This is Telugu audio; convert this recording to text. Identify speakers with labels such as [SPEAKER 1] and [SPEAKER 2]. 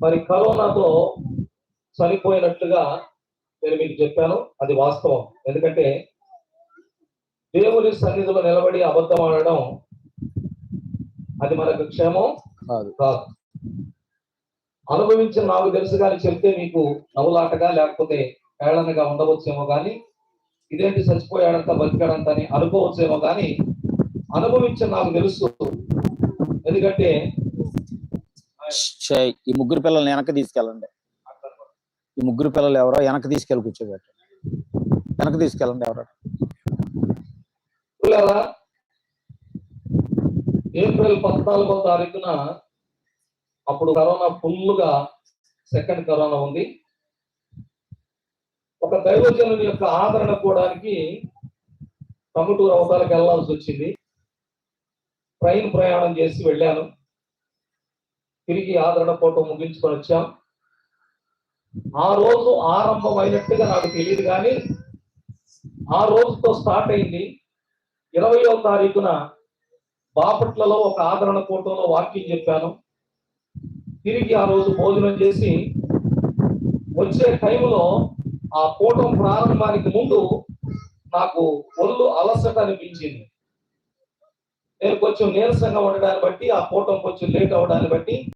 [SPEAKER 1] మరి కరోనాతో చనిపోయినట్లుగా నేను మీకు చెప్పాను. అది వాస్తవం. ఎందుకంటే దేవుని సన్నిధిలో నిలబడి అబద్ధం ఆడడం అది మనకు క్షేమం కాదు. అనుభవించిన నాకు తెలుసు కానీ చెప్తే మీకు నవ్వులాటగా లేకపోతే ఏళనగా ఉండవచ్చేమో కానీ ఇదేంటి చచ్చిపోయాడంత బతికాడంత అని అనుకోవచ్చేమో కానీ అనుభవించిన నాకు తెలుసు. ఎందుకంటే
[SPEAKER 2] ఈ ముగ్గురు పిల్లల్ని వెనక్కి తీసుకెళ్ళండి. ఈ ముగ్గురు పిల్లలు ఎవరో వెనక్కి తీసుకెళ్ళి కూర్చోబెట్టండి. వెనక్కి తీసుకెళ్ళండి ఎవరో.
[SPEAKER 1] ఏప్రిల్ 14వ తారీఖున అప్పుడు కరోనా ఫుల్గా సెకండ్ కరోనా ఉంది. ఒక దైవజనుని యొక్క ఆదరణ కూడానికి టంగుటూరు అవతలకు వెళ్లాల్సి వచ్చింది. ట్రైన్ ప్రయాణం చేసి వెళ్ళాను. తిరిగి ఆదరణ ఫోటో ముగించుకొని వచ్చాం. ఆ రోజు ఆరంభం అయినట్టుగా నాకు తెలియదు కానీ ఆ రోజుతో స్టార్ట్ అయింది. 20వ తారీఖున బాపట్లలో ఒక ఆదరణ ఫోటోలో వాక్యం చెప్పాను. తిరిగి ఆ రోజు భోజనం చేసి వచ్చే టైంలో ఆ ఫోటో ప్రారంభానికి ముందు నాకు ఒళ్ళు అలసట అనిపించింది. నేను కొంచెం నీరసంగా ఉండడాన్ని బట్టి ఆ ఫోటో కొంచెం లేట్ అవడాన్ని బట్టి